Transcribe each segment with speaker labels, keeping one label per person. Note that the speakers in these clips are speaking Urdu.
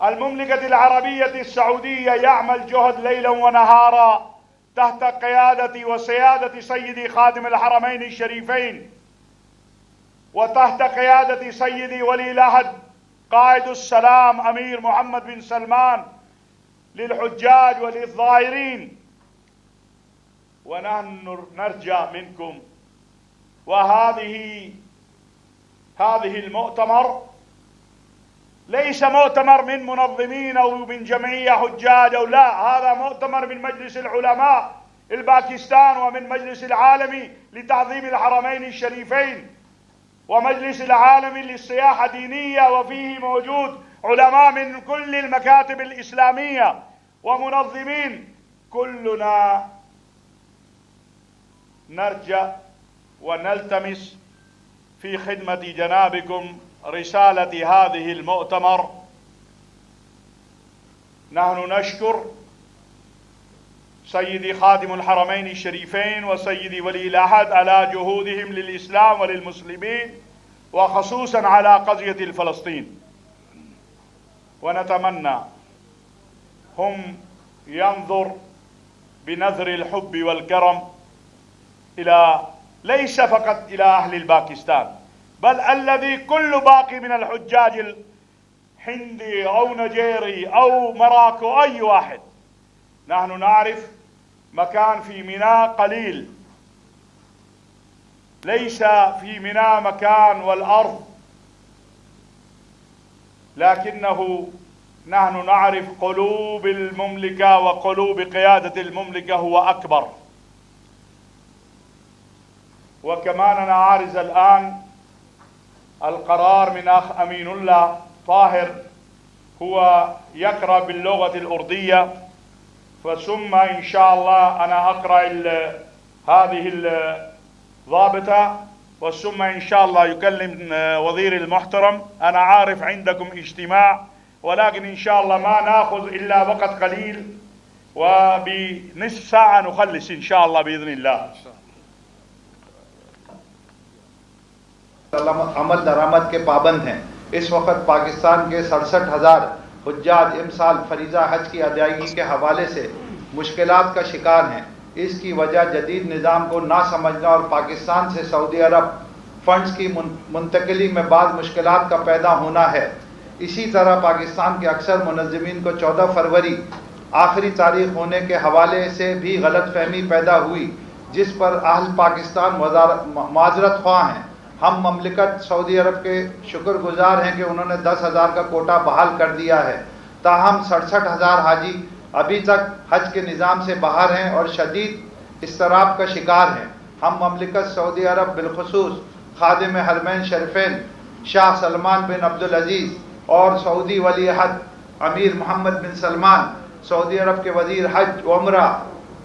Speaker 1: المملكة العربية السعودية يعمل جهد ليلا ونهارا تحت قيادة وسيادة سيدي خادم الحرمين الشريفين وتحت قيادة سيدي ولي العهد قائد السلام أمير محمد بن سلمان للحجاج وللظاهرين، ونحن نرجع منكم وهذه المؤتمر ليس مؤتمر من منظمين أو من جمعية حجاج أو لا، هذا مؤتمر من مجلس العلماء الباكستان ومن مجلس العالمي لتعظيم الحرمين الشريفين ومجلس العالمي للسياحة الدينية، وفيه موجود علماء من كل المكاتب الإسلامية ومنظمين. كلنا نرجع ونلتمس في خدمة جنابكم رسالة هذه المؤتمر. نحن نشكر سيدي خادم الحرمين الشريفين وسيدي ولي العهد على جهودهم للإسلام وللمسلمين وخصوصا على قضية فلسطين، ونتمنى هم ينظر بنظر الحب والكرم إلى ليس فقط إلى أهل الباكستان بل الذي كل باقي من الحجاج الهندي أو نيجيري أو مراكو أي واحد. نحن نعرف مكان في ميناء قليل، ليس في ميناء مكان والأرض، لكنه نحن نعرف قلوب المملكة وقلوب قيادة المملكة هو أكبر. وكمان أنا عارض الآن القرار من أخ أمين الله طاهر، هو يقرأ باللغة الأردية، فثم إن شاء الله أنا أقرأ هذه الضابطة، وثم إن شاء الله يكلم وزير المحترم. أنا عارف عندكم اجتماع، ولكن إن شاء الله ما نأخذ إلا وقت قليل وبنصف ساعة نخلص إن شاء الله بإذن الله.
Speaker 2: عمل درآمد کے پابند ہیں. اس وقت پاکستان کے 67,000 حجاج امسال فریضہ حج کی ادائیگی کے حوالے سے مشکلات کا شکار ہیں. اس کی وجہ جدید نظام کو نہ سمجھنا اور پاکستان سے سعودی عرب فنڈز کی منتقلی میں بعض مشکلات کا پیدا ہونا ہے. اسی طرح پاکستان کے اکثر منظمین کو 14 فروری آخری تاریخ ہونے کے حوالے سے بھی غلط فہمی پیدا ہوئی، جس پر اہل پاکستان معذرت خواہ ہیں. ہم مملکت سعودی عرب کے شکر گزار ہیں کہ انہوں نے 10,000 کا کوٹا بحال کر دیا ہے. تاہم 67,000 حاجی ابھی تک حج کے نظام سے باہر ہیں اور شدید اضطراب کا شکار ہیں. ہم مملکت سعودی عرب بالخصوص خادم حرمین شریفین شاہ سلمان بن عبدالعزیز اور سعودی ولی عہد امیر محمد بن سلمان، سعودی عرب کے وزیر حج و عمرہ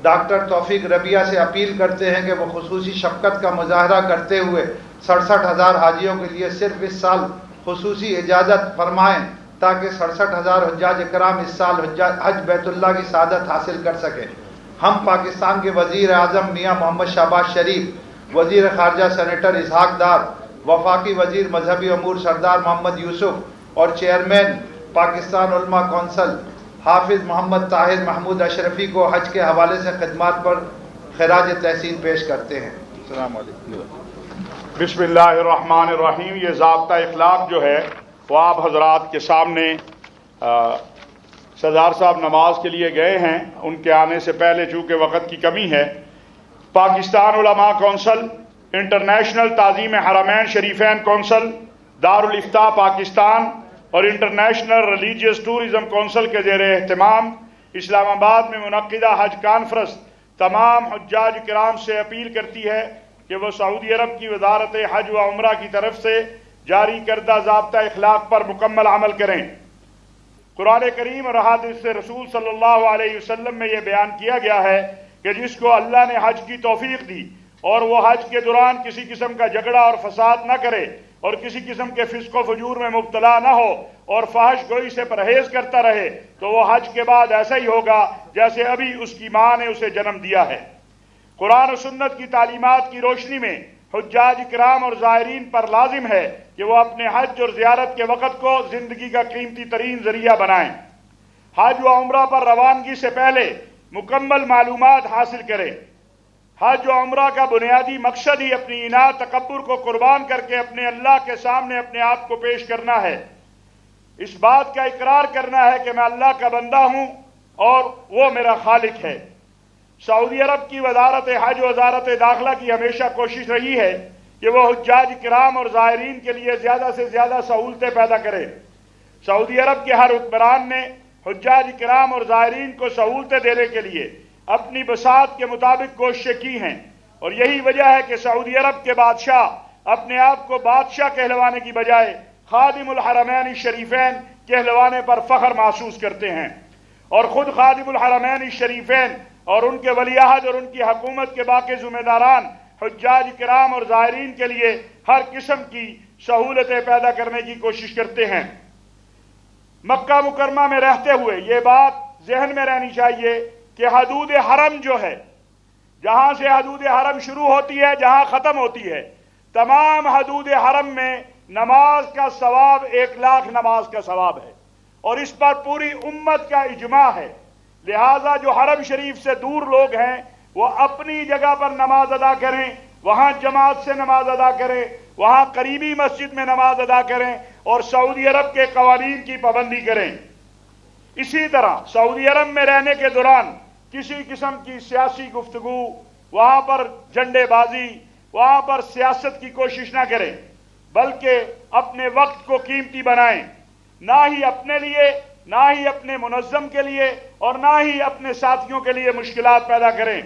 Speaker 2: ڈاکٹر توفیق ربیہ سے اپیل کرتے ہیں کہ وہ خصوصی شفقت کا مظاہرہ کرتے ہوئے 67,000 حاجیوں کے لیے صرف اس سال خصوصی اجازت فرمائیں تاکہ 67,000 حجاج اکرام اس سال حج بیت اللہ کی سعادت حاصل کر سکیں. ہم پاکستان کے وزیر اعظم میاں محمد شہباز شریف، وزیر خارجہ سینیٹر اسحاق ڈار، وفاقی وزیر مذہبی امور سردار محمد یوسف اور چیئرمین پاکستان علماء کونسل حافظ محمد طاہر محمود اشرفی کو حج کے حوالے سے خدمات پر خراج تحسین پیش کرتے ہیں. السلام علیکم.
Speaker 1: بسم اللہ الرحمن الرحیم. یہ ضابطہ اخلاق جو ہے وہ آپ حضرات کے سامنے سردار صاحب نماز کے لیے گئے ہیں. ان کے آنے سے پہلے چونکہ وقت کی کمی ہے، پاکستان علماء کونسل، انٹرنیشنل تعظیم حرمین شریفین کونسل، دارالافتاء پاکستان اور انٹرنیشنل ریلیجیس ٹورزم کونسل کے زیر اہتمام اسلام آباد میں منعقدہ حج کانفرنس تمام حجاج کرام سے اپیل کرتی ہے کہ وہ سعودی عرب کی وزارت حج و عمرہ کی طرف سے جاری کردہ ضابطہ اخلاق پر مکمل عمل کریں. قرآن کریم اور احادیث رسول صلی اللہ علیہ وسلم میں یہ بیان کیا گیا ہے کہ جس کو اللہ نے حج کی توفیق دی اور وہ حج کے دوران کسی قسم کا جھگڑا اور فساد نہ کرے اور کسی قسم کے فسق و فجور میں مبتلا نہ ہو اور فحش گوئی سے پرہیز کرتا رہے، تو وہ حج کے بعد ایسا ہی ہوگا جیسے ابھی اس کی ماں نے اسے جنم دیا ہے. قرآن و سنت کی تعلیمات کی روشنی میں حجاج کرام اور زائرین پر لازم ہے کہ وہ اپنے حج اور زیارت کے وقت کو زندگی کا قیمتی ترین ذریعہ بنائیں. حج و عمرہ پر روانگی سے پہلے مکمل معلومات حاصل کریں. حج و عمرہ کا بنیادی مقصد ہی اپنی اناد تکبر کو قربان کر کے اپنے اللہ کے سامنے اپنے آپ کو پیش کرنا ہے. اس بات کا اقرار کرنا ہے کہ میں اللہ کا بندہ ہوں اور وہ میرا خالق ہے. سعودی عرب کی وزارت حج و وزارت داخلہ کی ہمیشہ کوشش رہی ہے کہ وہ حجاج کرام اور زائرین کے لیے زیادہ سے زیادہ سہولتیں پیدا کرے. سعودی عرب کے ہر حکمران نے حجاج کرام اور زائرین کو سہولتیں دینے کے لیے اپنی بساط کے مطابق کوششیں کی ہیں، اور یہی وجہ ہے کہ سعودی عرب کے بادشاہ اپنے آپ کو بادشاہ کہلوانے کی بجائے خادم الحرمین الشریفین کہلوانے پر فخر محسوس کرتے ہیں، اور خود خادم الحرمین الشریفین اور ان کے ولی عہد اور ان کی حکومت کے باقی ذمہ داران حجاج کرام اور زائرین کے لیے ہر قسم کی سہولتیں پیدا کرنے کی کوشش کرتے ہیں. مکہ مکرمہ میں رہتے ہوئے یہ بات ذہن میں رہنی چاہیے کہ حدود حرم جو ہے، جہاں سے حدود حرم شروع ہوتی ہے جہاں ختم ہوتی ہے، تمام حدود حرم میں نماز کا ثواب 1,00,000 نماز کا ثواب ہے، اور اس پر پوری امت کا اجماع ہے. لہٰذا جو حرم شریف سے دور لوگ ہیں وہ اپنی جگہ پر نماز ادا کریں، وہاں جماعت سے نماز ادا کریں، وہاں قریبی مسجد میں نماز ادا کریں اور سعودی عرب کے قوانین کی پابندی کریں. اسی طرح سعودی عرب میں رہنے کے دوران کسی قسم کی سیاسی گفتگو، وہاں پر جھنڈے بازی، وہاں پر سیاست کی کوشش نہ کریں، بلکہ اپنے وقت کو قیمتی بنائیں، نہ ہی اپنے لیے، نہ ہی اپنے منظم کے لیے اور نہ ہی اپنے ساتھیوں کے لیے مشکلات پیدا کریں.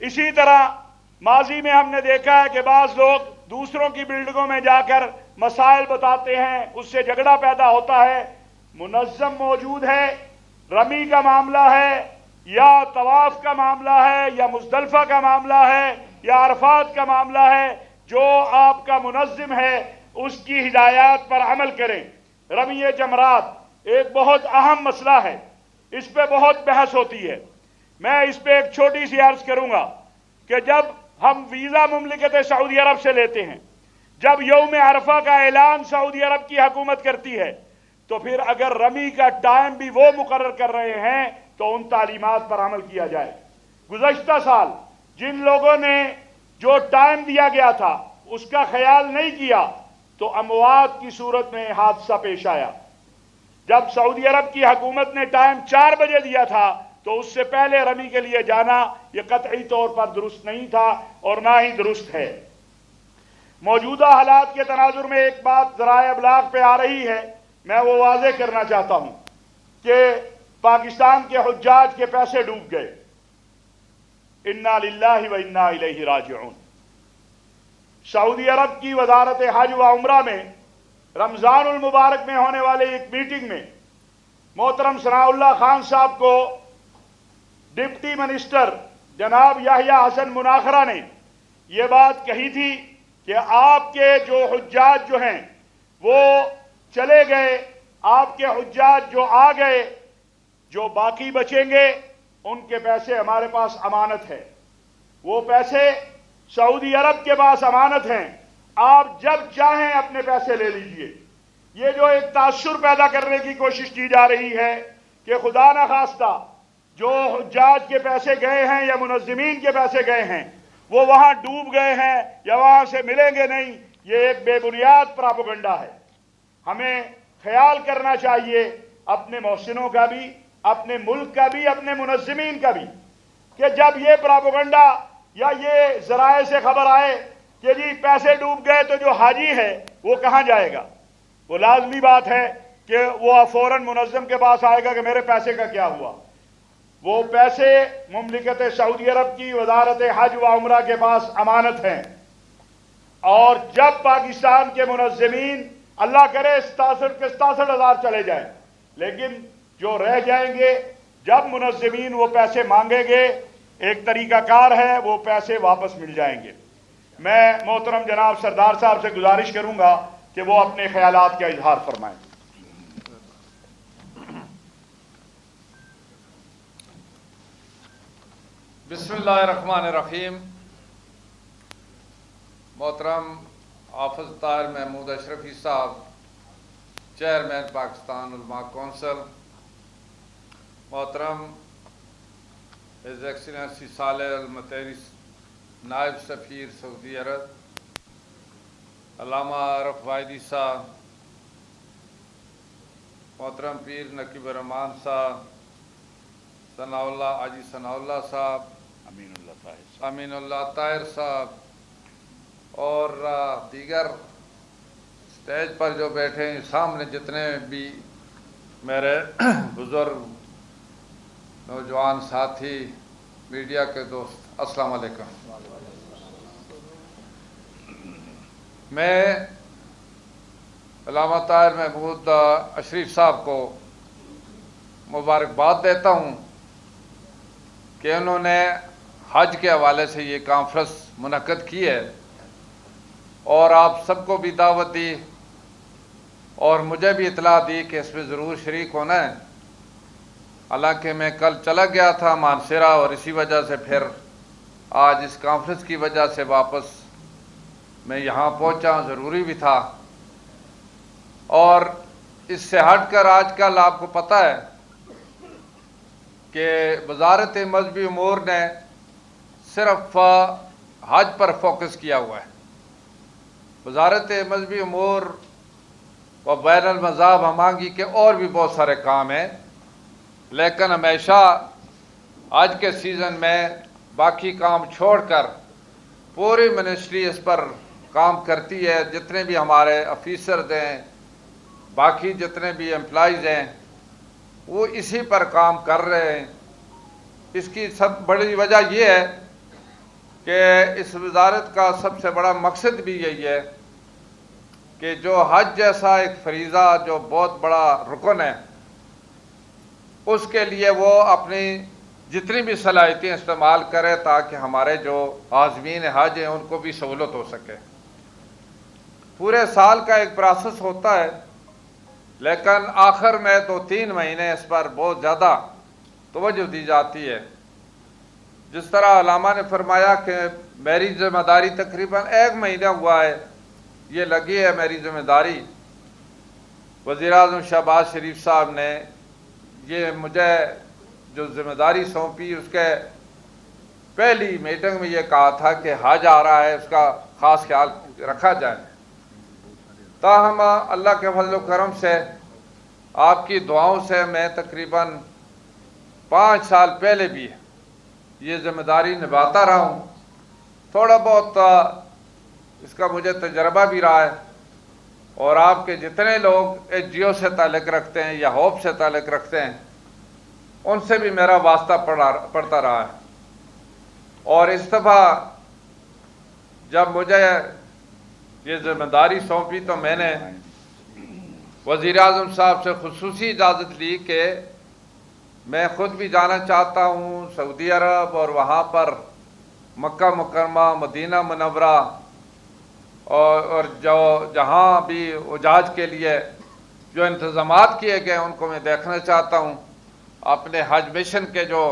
Speaker 1: اسی طرح ماضی میں ہم نے دیکھا ہے کہ بعض لوگ دوسروں کی بلڈنگوں میں جا کر مسائل بتاتے ہیں، اس سے جھگڑا پیدا ہوتا ہے. منظم موجود ہے، رمی کا معاملہ ہے یا طواف کا معاملہ ہے یا مزدلفہ کا معاملہ ہے یا عرفات کا معاملہ ہے، جو آپ کا منظم ہے اس کی ہدایات پر عمل کریں. رمی جمرات ایک بہت اہم مسئلہ ہے. اس پہ بہت بحث ہوتی ہے. میں اس پہ ایک چھوٹی سی عرض کروں گا کہ جب ہم ویزا مملکت سعودی عرب سے لیتے ہیں، جب یوم عرفہ کا اعلان سعودی عرب کی حکومت کرتی ہے، تو پھر اگر رمی کا ٹائم بھی وہ مقرر کر رہے ہیں تو ان تعلیمات پر عمل کیا جائے. گزشتہ سال جن لوگوں نے جو ٹائم دیا گیا تھا اس کا خیال نہیں کیا تو اموات کی صورت میں حادثہ پیش آیا. جب سعودی عرب کی حکومت نے ٹائم 4 بجے دیا تھا تو اس سے پہلے رمی کے لیے جانا یہ قطعی طور پر درست نہیں تھا اور نہ ہی درست ہے. موجودہ حالات کے تناظر میں ایک بات ذرائع ابلاغ پہ آ رہی ہے، میں وہ واضح کرنا چاہتا ہوں کہ پاکستان کے حجاج کے پیسے ڈوب گئے. انا للہ و انا الیہ راجعون. سعودی عرب کی وزارت حج و عمرہ میں رمضان المبارک میں ہونے والے ایک میٹنگ میں محترم ثناء اللہ خان صاحب کو ڈپٹی منسٹر جناب یحییٰ حسن مناخرہ نے یہ بات کہی تھی کہ آپ کے جو حجاج جو ہیں وہ چلے گئے، آپ کے حجاج جو آ گئے، جو باقی بچیں گے ان کے پیسے ہمارے پاس امانت ہے. وہ پیسے سعودی عرب کے پاس امانت ہیں، آپ جب چاہیں اپنے پیسے لے لیجئے. یہ جو ایک تاثر پیدا کرنے کی کوشش کی جا رہی ہے کہ خدا نخواستہ جو حجاج کے پیسے گئے ہیں یا منظمین کے پیسے گئے ہیں وہ وہاں ڈوب گئے ہیں یا وہاں سے ملیں گے نہیں، یہ ایک بے بنیاد پراپیگنڈا ہے. ہمیں خیال کرنا چاہیے اپنے محسنوں کا بھی، اپنے ملک کا بھی، اپنے منظمین کا بھی، کہ جب یہ پراپیگنڈا یا یہ ذرائع سے خبر آئے کہ جی پیسے ڈوب گئے تو جو حاجی ہے وہ کہاں جائے گا؟ وہ لازمی بات ہے کہ وہ فوراً منظم کے پاس آئے گا کہ میرے پیسے کا کیا ہوا. وہ پیسے مملکت سعودی عرب کی وزارت حج و عمرہ کے پاس امانت ہیں، اور جب پاکستان کے منظمین، اللہ کرے 67,000 چلے جائیں، لیکن جو رہ جائیں گے جب منظمین وہ پیسے مانگیں گے ایک طریقہ کار ہے، وہ پیسے واپس مل جائیں گے. میں محترم جناب سردار صاحب سے گزارش کروں گا کہ وہ اپنے خیالات کا اظہار فرمائیں.
Speaker 3: بسم اللہ الرحمن الرحیم. محترم حافظ طاہر محمود اشرفی صاحب، چیئرمین پاکستان علماء کونسل، محترم ہز ایکسیلنسی صالح المطیری نائب سفیر سعودی عرب، علامہ عارف وائدی صاحب، محترم پیر نقیب الرحمان صاحب، ثناء اللہ حاجی ثناء اللہ صاحب، امین اللہ طاہر صاحب، اور دیگر اسٹیج پر جو بیٹھے ہیں، سامنے جتنے بھی میرے بزرگ نوجوان ساتھی، میڈیا کے دوست، السلام علیکم. میں علامہ طاہر محمود اشرف صاحب کو مبارکباد دیتا ہوں کہ انہوں نے حج کے حوالے سے یہ کانفرنس منعقد کی ہے اور آپ سب کو بھی دعوت دی اور مجھے بھی اطلاع دی کہ اس میں ضرور شریک ہونا ہے. حالانکہ میں کل چلا گیا تھا مانسیرا اور اسی وجہ سے پھر آج اس کانفرنس کی وجہ سے واپس میں یہاں پہنچا، ضروری بھی تھا. اور اس سے ہٹ کر آج کل آپ کو پتہ ہے کہ وزارت مذہبی امور نے صرف حج پر فوکس کیا ہوا ہے. وزارت مذہبی امور و بین المذاہب ہمانگی کے اور بھی بہت سارے کام ہیں، لیکن ہمیشہ آج کے سیزن میں باقی کام چھوڑ کر پوری منسٹری اس پر کام کرتی ہے. جتنے بھی ہمارے آفیسرز ہیں، باقی جتنے بھی امپلائیز ہیں، وہ اسی پر کام کر رہے ہیں. اس کی سب بڑی وجہ یہ ہے کہ اس وزارت کا سب سے بڑا مقصد بھی یہی ہے کہ جو حج جیسا ایک فریضہ جو بہت بڑا رکن ہے، اس کے لیے وہ اپنی جتنی بھی صلاحیتیں استعمال کرے تاکہ ہمارے جو عازمین حج ہیں ان کو بھی سہولت ہو سکے. پورے سال کا ایک پروسیس ہوتا ہے، لیکن آخر میں 2-3 مہینے اس پر بہت زیادہ توجہ دی جاتی ہے۔ جس طرح علامہ نے فرمایا کہ میری ذمہ داری تقریباً 1 مہینہ ہوا ہے، یہ لگی ہے میری ذمہ داری۔ وزیر اعظم شہباز شریف صاحب نے یہ مجھے جو ذمہ داری سونپی، اس کے پہلی میٹنگ میں یہ کہا تھا کہ حج آ رہا ہے، اس کا خاص خیال رکھا جائے۔ تاہم اللہ کے فضل و کرم سے، آپ کی دعاؤں سے میں تقریباً 5 سال پہلے بھی یہ ذمہ داری نبھاتا رہا ہوں۔ تھوڑا بہت اس کا مجھے تجربہ بھی رہا ہے، اور آپ کے جتنے لوگ ایچ جی او سے تعلق رکھتے ہیں یا ہوپ سے تعلق رکھتے ہیں، ان سے بھی میرا واسطہ پڑتا رہا ہے۔ اور اس دفعہ جب مجھے یہ ذمہ داری سونپی تو میں نے وزیر اعظم صاحب سے خصوصی اجازت لی کہ میں خود بھی جانا چاہتا ہوں سعودی عرب، اور وہاں پر مکہ مکرمہ، مدینہ منورہ، اور جو جہاں بھی حجاج کے لیے جو انتظامات کیے گئے ان کو میں دیکھنا چاہتا ہوں۔ اپنے حج مشن کے جو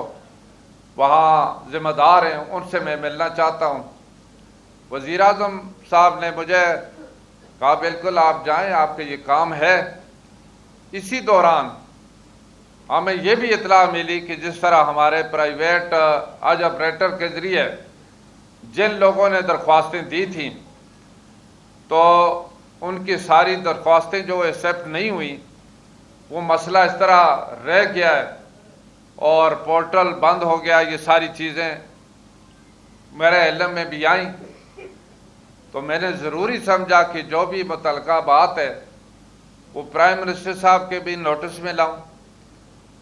Speaker 3: وہاں ذمہ دار ہیں ان سے میں ملنا چاہتا ہوں۔ وزیر اعظم صاحب نے مجھے کہا بالکل آپ جائیں، آپ کے یہ کام ہے۔ اسی دوران ہمیں یہ بھی اطلاع ملی کہ جس طرح ہمارے پرائیویٹ حج آپریٹر کے ذریعے جن لوگوں نے درخواستیں دی تھیں، تو ان کی ساری درخواستیں جو ایکسیپٹ نہیں ہوئیں، وہ مسئلہ اس طرح رہ گیا ہے اور پورٹل بند ہو گیا۔ یہ ساری چیزیں میرے علم میں بھی آئیں، تو میں نے ضروری سمجھا کہ جو بھی متعلقہ بات ہے وہ پرائم منسٹر صاحب کے بھی نوٹس میں لاؤں،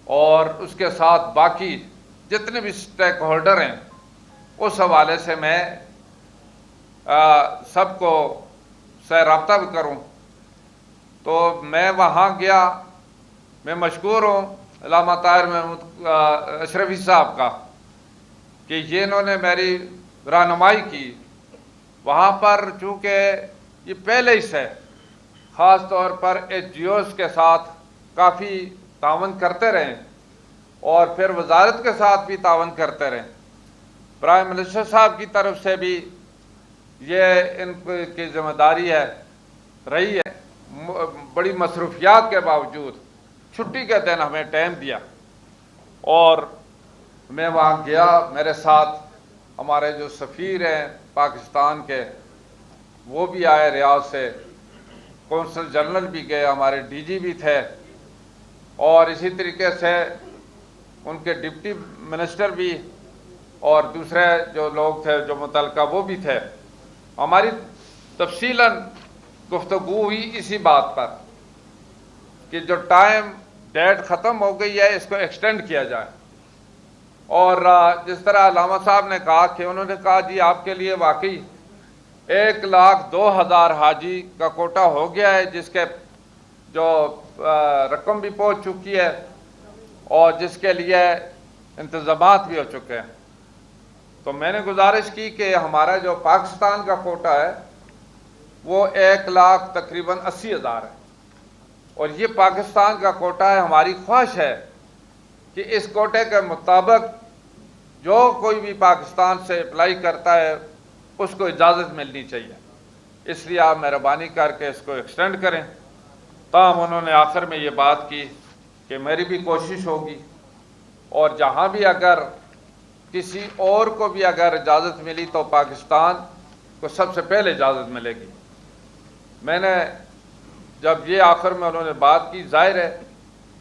Speaker 3: اور اس کے ساتھ باقی جتنے بھی سٹیک ہولڈر ہیں اس حوالے سے میں سب کو سے رابطہ بھی کروں۔ تو میں وہاں گیا۔ میں مشکور ہوں علامہ طاہر محمود اشرفی صاحب کا کہ یہ انہوں نے میری رہنمائی کی۔ وہاں پر چونکہ یہ پہلے ہی سے خاص طور پر ایچ جی اوز کے ساتھ کافی تعاون کرتے رہے، اور پھر وزارت کے ساتھ بھی تعاون کرتے رہے۔ پرائم منسٹر صاحب کی طرف سے بھی یہ ان کی ذمہ داری ہے رہی ہے۔ بڑی مصروفیات کے باوجود چھٹی کے دن ہمیں ٹائم دیا، اور میں وہاں گیا۔ میرے ساتھ ہمارے جو سفیر ہیں پاکستان کے وہ بھی آئے ریاض سے، کونسل جنرل بھی گئے، ہمارے ڈی جی بھی تھے، اور اسی طریقے سے ان کے ڈپٹی منسٹر بھی، اور دوسرے جو لوگ تھے جو متعلقہ وہ بھی تھے۔ ہماری تفصیلاً گفتگو ہوئی اسی بات پر کہ جو ڈیٹ ختم ہو گئی ہے اس کو ایکسٹینڈ کیا جائے۔ اور جس طرح علامہ صاحب نے کہا کہ انہوں نے کہا جی آپ کے لیے واقعی 1,02,000 حاجی کا کوٹا ہو گیا ہے، جس کے جو رقم بھی پہنچ چکی ہے اور جس کے لیے انتظامات بھی ہو چکے ہیں۔ تو میں نے گزارش کی کہ ہمارا جو پاکستان کا کوٹا ہے وہ 1,00,000 تقریباً 80,000 ہے، اور یہ پاکستان کا کوٹا ہے۔ ہماری خواہش ہے کہ اس کوٹے کے مطابق جو کوئی بھی پاکستان سے اپلائی کرتا ہے اس کو اجازت ملنی چاہیے، اس لیے آپ مہربانی کر کے اس کو ایکسٹینڈ کریں۔ تاہم انہوں نے آخر میں یہ بات کی کہ میری بھی کوشش ہوگی، اور جہاں بھی اگر کسی اور کو بھی اگر اجازت ملی تو پاکستان کو سب سے پہلے اجازت ملے گی۔ میں نے جب یہ آخر میں انہوں نے بات کی، ظاہر ہے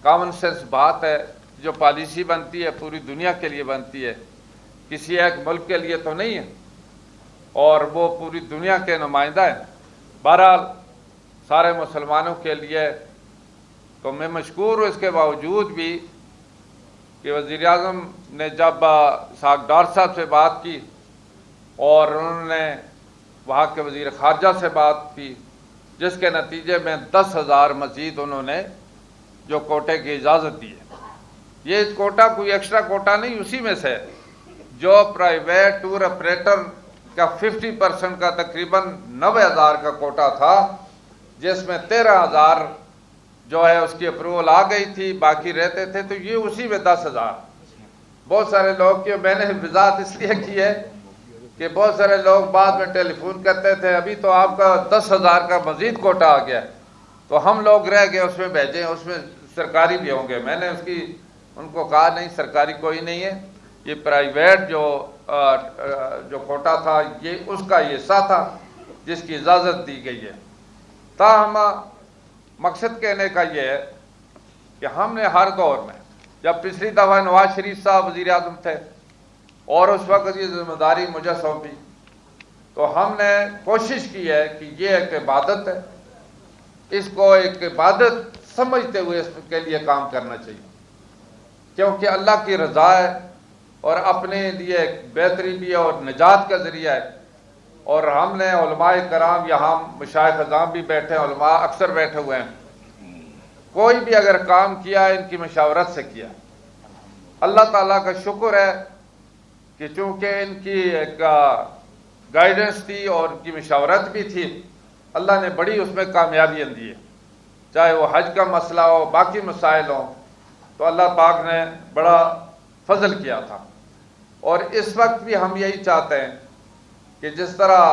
Speaker 3: کامن سینس بات ہے، جو پالیسی بنتی ہے پوری دنیا کے لیے بنتی ہے، کسی ایک ملک کے لیے تو نہیں ہے، اور وہ پوری دنیا کے نمائندہ ہیں، بہرحال سارے مسلمانوں کے لیے۔ تو میں مشکور ہوں اس کے باوجود بھی کہ وزیر اعظم نے جب اسحاق ڈار صاحب سے بات کی اور انہوں نے وہاں کے وزیر خارجہ سے بات کی، جس کے نتیجے میں 10,000 مزید انہوں نے جو کوٹے کی اجازت دی ہے۔ یہ کوٹا کوئی ایکسٹرا کوٹا نہیں، اسی میں سے جو پرائیویٹ ٹور آپریٹر کا 50% کا تقریباً 90,000 کا کوٹا تھا، جس میں 13,000 جو ہے اس کی اپروول آ گئی تھی، باقی رہتے تھے، تو یہ اسی میں 10,000 بہت سارے لوگ کی میں نے وضاحت اس لیے کی ہے کہ بہت سارے لوگ بعد میں ٹیلی فون کرتے تھے ابھی تو آپ کا 10,000 کا مزید کوٹا آ گیا تو ہم لوگ رہ گئے اس میں بھیجیں، اس میں سرکاری بھی ہوں گے۔ میں نے ان کو کہا نہیں، سرکاری کوئی نہیں ہے، یہ پرائیویٹ جو کوٹا تھا یہ اس کا یہ حصہ تھا جس کی اجازت دی گئی ہے۔ تاہم مقصد کہنے کا یہ ہے کہ ہم نے ہر دور میں، جب پچھلی دفعہ نواز شریف صاحب وزیر اعظم تھے اور اس وقت یہ ذمہ داری مجھے سونپی، تو ہم نے کوشش کی ہے کہ یہ ایک عبادت ہے، اس کو ایک عبادت سمجھتے ہوئے اس کے لیے کام کرنا چاہیے، کیونکہ اللہ کی رضا ہے اور اپنے لیے ایک بہتری بھی ہے اور نجات کا ذریعہ ہے۔ اور ہم نے علماء کرام یہاں مشائخ اعظام بھی بیٹھے ہیں، علماء اکثر بیٹھے ہوئے ہیں، کوئی بھی اگر کام کیا ہے ان کی مشاورت سے کیا۔ اللہ تعالیٰ کا شکر ہے کہ چونکہ ان کی ایک گائیڈنس تھی اور ان کی مشاورت بھی تھی، اللہ نے بڑی اس میں کامیابی دی ہے، چاہے وہ حج کا مسئلہ ہو، باقی مسائل ہوں، تو اللہ پاک نے بڑا فضل کیا تھا۔ اور اس وقت بھی ہم یہی چاہتے ہیں کہ جس طرح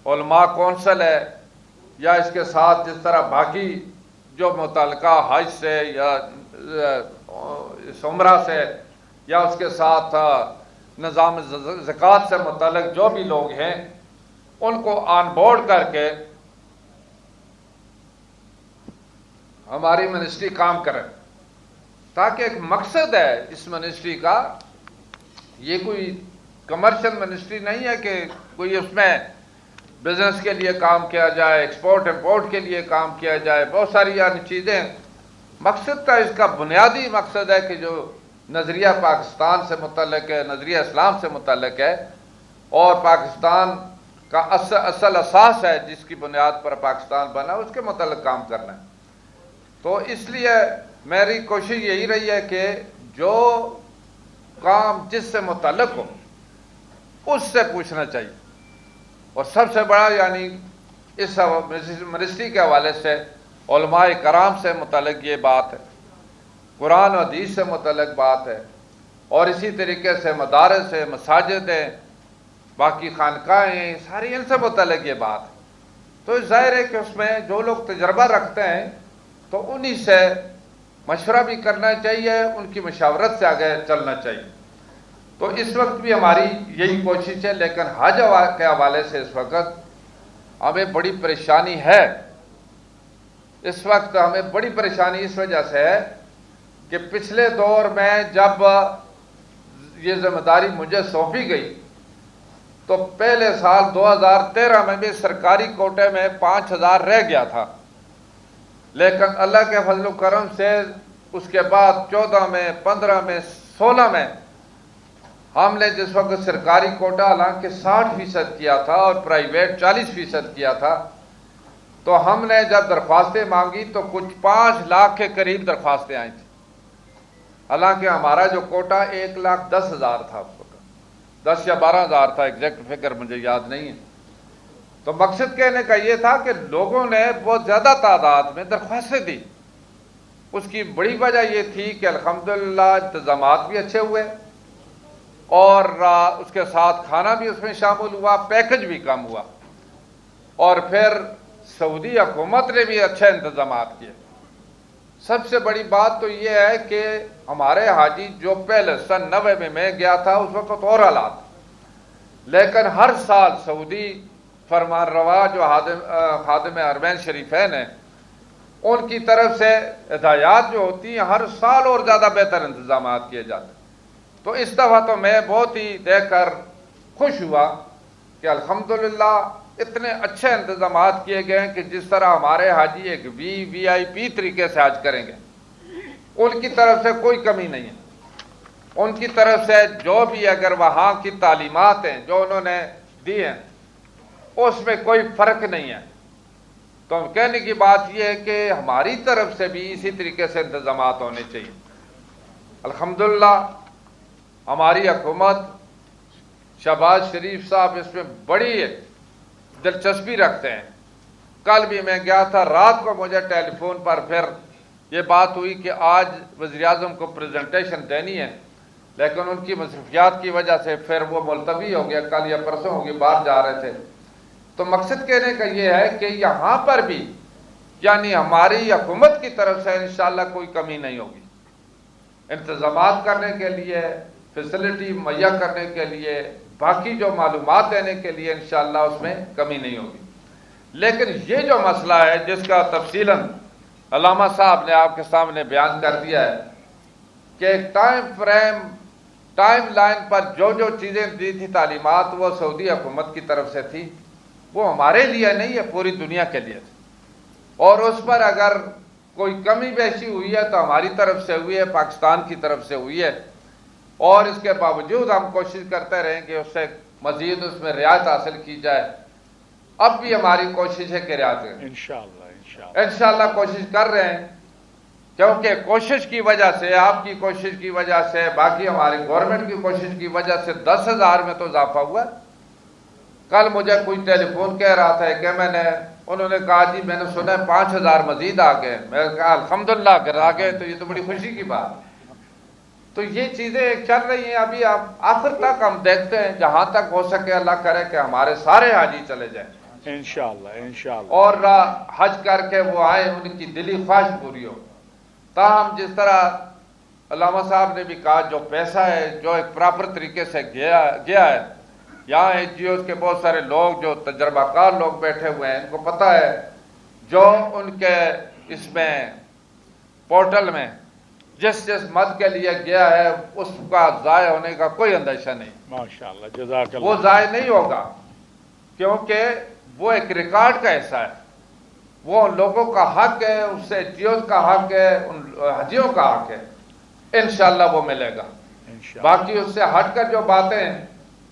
Speaker 3: علماء کونسل ہے یا اس کے ساتھ جس طرح باقی جو متعلقہ حج سے یا عمرہ سے یا اس کے ساتھ نظام زکوٰۃ سے متعلق جو بھی لوگ ہیں ان کو آن بورڈ کر کے ہماری منسٹری کام کرے، تاکہ ایک مقصد ہے اس منسٹری کا، یہ کوئی کمرشل منسٹری نہیں ہے کہ کوئی اس میں بزنس کے لیے کام کیا جائے، ایکسپورٹ امپورٹ کے لیے کام کیا جائے، بہت ساری یعنی چیزیں۔ مقصد کا اس کا بنیادی مقصد ہے کہ جو نظریہ پاکستان سے متعلق ہے، نظریہ اسلام سے متعلق ہے اور پاکستان کا اصل اساس ہے جس کی بنیاد پر پاکستان بنا، اس کے متعلق کام کرنا ہے۔ تو اس لیے میری کوشش یہی رہی ہے کہ جو کام جس سے متعلق ہو اس سے پوچھنا چاہیے، اور سب سے بڑا یعنی اس منسٹری کے حوالے سے علماء کرام سے متعلق یہ بات ہے، قرآن و حدیث سے متعلق بات ہے، اور اسی طریقے سے مدارس ہے، مساجد ہیں، باقی خانقاہیں ہیں، ساری ان سے متعلق یہ بات ہے۔ تو ظاہر ہے کہ اس میں جو لوگ تجربہ رکھتے ہیں تو انہی سے مشورہ بھی کرنا چاہیے، ان کی مشاورت سے آگے چلنا چاہیے۔ تو اس وقت بھی ہماری یہی کوشش ہے، لیکن حج کے حوالے سے اس وقت ہمیں بڑی پریشانی ہے۔ اس وقت ہمیں بڑی پریشانی اس وجہ سے ہے کہ پچھلے دور میں جب یہ ذمہ داری مجھے سونپی گئی تو پہلے سال 2013 میں بھی سرکاری کوٹے میں 5,000 رہ گیا تھا، لیکن اللہ کے فضل و کرم سے اس کے بعد 14 میں 15 میں 16 میں ہم نے جس وقت سرکاری کوٹا حالانکہ 60% کیا تھا اور پرائیویٹ 40% کیا تھا، تو ہم نے جب درخواستیں مانگی تو کچھ 5 لاکھ کے قریب درخواستیں آئی تھیں، حالانکہ ہمارا جو کوٹا 1,10,000 تھا، اس وقت 10 یا 12,000 تھا، ایگزیکٹ فگر مجھے یاد نہیں ہے۔ تو مقصد کہنے کا یہ تھا کہ لوگوں نے بہت زیادہ تعداد میں درخواستیں دی۔ اس کی بڑی وجہ یہ تھی کہ الحمدللہ انتظامات بھی اچھے ہوئے اور اس کے ساتھ کھانا بھی اس میں شامل ہوا، پیکج بھی کم ہوا، اور پھر سعودی حکومت نے بھی اچھے انتظامات کیے۔ سب سے بڑی بات تو یہ ہے کہ ہمارے حاجی جو پہلے سن 90 میں گیا تھا اس وقت اور حالات، لیکن ہر سال سعودی فرمان روا جو خادم حرمین شریفین ہیں ان کی طرف سے ہدایات جو ہوتی ہیں ہر سال اور زیادہ بہتر انتظامات کیے جاتے ہیں۔ تو اس دفعہ تو میں بہت ہی دیکھ کر خوش ہوا کہ الحمدللہ اتنے اچھے انتظامات کیے گئے ہیں کہ جس طرح ہمارے حاجی ایک وی آئی پی طریقے سے حج کریں گے، ان کی طرف سے کوئی کمی نہیں ہے۔ ان کی طرف سے جو بھی اگر وہاں کی تعلیمات ہیں جو انہوں نے دی ہیں اس میں کوئی فرق نہیں ہے۔ تو کہنے کی بات یہ ہے کہ ہماری طرف سے بھی اسی طریقے سے انتظامات ہونے چاہیے۔ الحمدللہ ہماری حکومت، شہباز شریف صاحب اس میں بڑی دلچسپی رکھتے ہیں۔ کل بھی میں گیا تھا، رات کو مجھے ٹیلی فون پر پھر یہ بات ہوئی کہ آج وزیر اعظم کو پریزنٹیشن دینی ہے، لیکن ان کی مصروفیات کی وجہ سے پھر وہ ملتوی ہو گیا، کل یا پرسوں ہوگی، باہر جا رہے تھے۔ تو مقصد کہنے کا یہ ہے کہ یہاں پر بھی یعنی ہماری حکومت کی طرف سے انشاءاللہ کوئی کمی نہیں ہوگی، انتظامات کرنے کے لیے، فیسلٹی مہیا کرنے کے لیے، باقی جو معلومات دینے کے لیے انشاءاللہ اس میں کمی نہیں ہوگی۔ لیکن یہ جو مسئلہ ہے جس کا تفصیلاً علامہ صاحب نے آپ کے سامنے بیان کر دیا ہے کہ ٹائم لائن پر جو جو چیزیں دی تھی تعلیمات وہ سعودی حکومت کی طرف سے تھی، وہ ہمارے لیے نہیں ہے، پوری دنیا کے لیے تھی، اور اس پر اگر کوئی کمی بیشی ہوئی ہے تو ہماری طرف سے ہوئی ہے، پاکستان کی طرف سے ہوئی ہے، اور اس کے باوجود ہم کوشش کرتے رہیں کہ اس سے مزید اس میں رعایت حاصل کی جائے۔ اب بھی ہماری کوشش ہے کہ رعایت کریں، انشاءاللہ کوشش کر رہے ہیں، کیونکہ کوشش کی وجہ سے، آپ کی کوشش کی وجہ سے، باقی ہماری گورنمنٹ کی کوشش کی وجہ سے 10,000 میں تو اضافہ ہوا۔ کل مجھے کوئی ٹیلی فون کہہ رہا تھا کہ انہوں نے کہا جی میں نے سنا 5,000 مزید آ گئے۔ میں نے کہا الحمدللہ اگر آ گئے تو یہ تو بڑی خوشی کی بات۔ تو یہ چیزیں چل رہی ہیں، ابھی آخر تک ہم دیکھتے ہیں، جہاں تک ہو سکے اللہ کرے کہ ہمارے سارے حاجی چلے جائیں
Speaker 1: انشاءاللہ
Speaker 3: اور حج کر کے وہ آئیں، ان کی دلی خواہش پوری ہو۔ تاہم جس طرح علامہ صاحب نے بھی کہا، جو پیسہ ہے جو ایک پراپر طریقے سے گیا ہے، یہاں NGOs کے بہت سارے لوگ جو تجربہ کار لوگ بیٹھے ہوئے ہیں، ان کو پتہ ہے جو ان کے اس میں پورٹل میں جس مد کے لیے گیا ہے اس کا ضائع ہونے کا کوئی اندیشہ نہیں،
Speaker 1: ماشاءاللہ، جزاک اللہ۔
Speaker 3: وہ ضائع نہیں ہوگا، کیونکہ وہ ایک ریکارڈ کا حصہ ہے، وہ ان لوگوں کا حق ہے، اس سے NGOs کا حق ہے، ان حجیوں کا حق ہے، انشاءاللہ وہ ملے گا۔ باقی اس سے ہٹ کر جو باتیں ہیں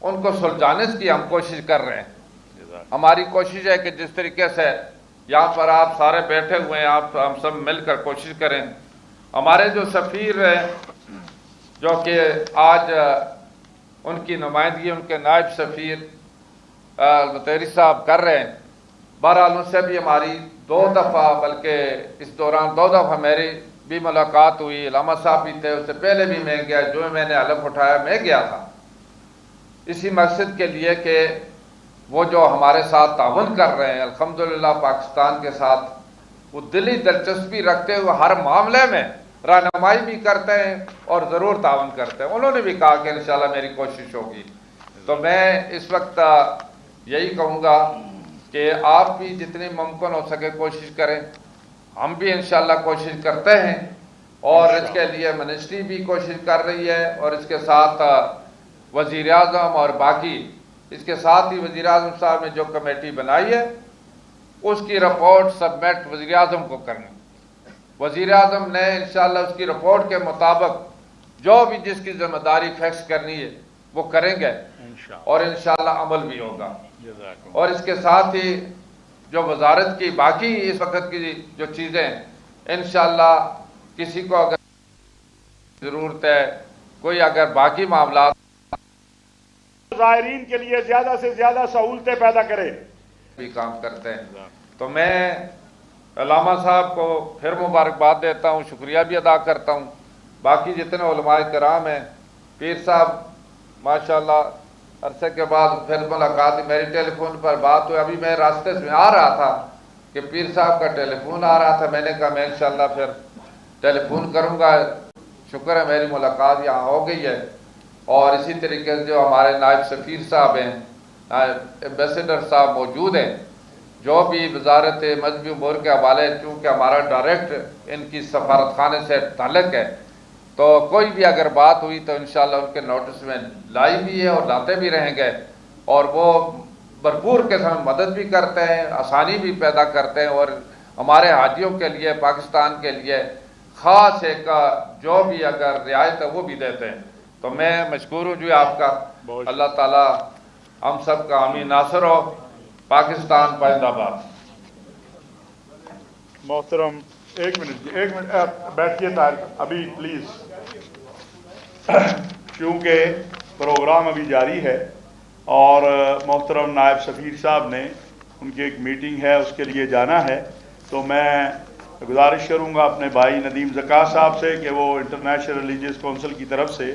Speaker 3: ان کو سلجھانے کی ہم کوشش کر رہے ہیں۔ ہماری کوشش ہے کہ جس طریقے سے یہاں پر آپ سارے بیٹھے ہوئے ہیں، ہم سب مل کر کوشش کریں۔ ہمارے جو سفیر ہیں جو کہ آج ان کی نمائندگی ان کے نائب سفیر متحری صاحب کر رہے ہیں، بہرحال ان سے بھی ہماری 2 دفعہ بلکہ اس دوران 2 دفعہ میری بھی ملاقات ہوئی، علامہ صاحب بھی تھے، اس سے پہلے بھی میں گیا، جو میں نے حلف اٹھایا میں گیا تھا، اسی مقصد کے لیے کہ وہ جو ہمارے ساتھ تعاون کر رہے ہیں الحمدللہ پاکستان کے ساتھ، وہ دلی دلچسپی رکھتے ہوئے ہر معاملے میں رہنمائی بھی کرتے ہیں اور ضرور تعاون کرتے ہیں۔ انہوں نے بھی کہا کہ انشاءاللہ میری کوشش ہوگی۔ تو میں اس وقت یہی کہوں گا کہ آپ بھی جتنی ممکن ہو سکے کوشش کریں، ہم بھی انشاءاللہ کوشش کرتے ہیں، اور اس کے لیے منسٹری بھی کوشش کر رہی ہے، اور اس کے ساتھ وزیر اعظم اور باقی، اس کے ساتھ ہی وزیر اعظم صاحب نے جو کمیٹی بنائی ہے اس کی رپورٹ سبمٹ وزیر اعظم کو کرنی، وزیر اعظم نے انشاءاللہ اس کی رپورٹ کے مطابق جو بھی جس کی ذمہ داری فیکس کرنی ہے وہ کریں گے، اور انشاءاللہ عمل بھی ہوگا۔ اور اس کے ساتھ ہی جو وزارت کی باقی اس وقت کی جو چیزیں انشاءاللہ کسی کو اگر ضرورت ہے، کوئی اگر باقی معاملات
Speaker 1: زائرین کے لیے زیادہ سے زیادہ سہولتیں پیدا کرے
Speaker 3: بھی کام کرتے ہیں، تو میں علامہ صاحب کو پھر مبارکباد دیتا ہوں، شکریہ بھی ادا کرتا ہوں۔ باقی جتنے علماء کرام ہیں، پیر صاحب ماشاءاللہ عرصے کے بعد پھر ملاقات، میری ٹیلی فون پر بات ہوئی، ابھی میں راستے میں آ رہا تھا کہ پیر صاحب کا ٹیلی فون آ رہا تھا، میں نے کہا میں انشاءاللہ پھر ٹیلی فون کروں گا۔ شکر ہے میری ملاقات یہاں ہو گئی ہے، اور اسی طریقے سے جو ہمارے نائب سفیر صاحب ہیں، ایمبیسیڈر صاحب موجود ہیں، جو بھی وزارت مذہبی امور کے حوالے، چونکہ ہمارا ڈائریکٹ ان کی سفارت خانے سے تعلق ہے، تو کوئی بھی اگر بات ہوئی تو انشاءاللہ ان کے نوٹس میں لائی بھی ہے اور لاتے بھی رہیں گے، اور وہ بھرپور قسم میں مدد بھی کرتے ہیں، آسانی بھی پیدا کرتے ہیں، اور ہمارے حاجیوں کے لیے پاکستان کے لیے خاص ایک جو بھی اگر رعایت ہے وہ بھی دیتے ہیں۔ تو میں مشکور ہوں جی آپ کا، اللہ تعالیٰ ہم سب کا حامی ناصر ہو۔ پاکستان پائندہ باد۔
Speaker 1: محترم ایک منٹ بیٹھیے طاہر، ابھی پلیز، کیونکہ پروگرام ابھی جاری ہے اور محترم نائب سفیر صاحب نے ان کی ایک میٹنگ ہے، اس کے لیے جانا ہے، تو میں گزارش کروں گا اپنے بھائی ندیم زکا صاحب سے کہ وہ انٹرنیشنل ریلیجیس کونسل کی طرف سے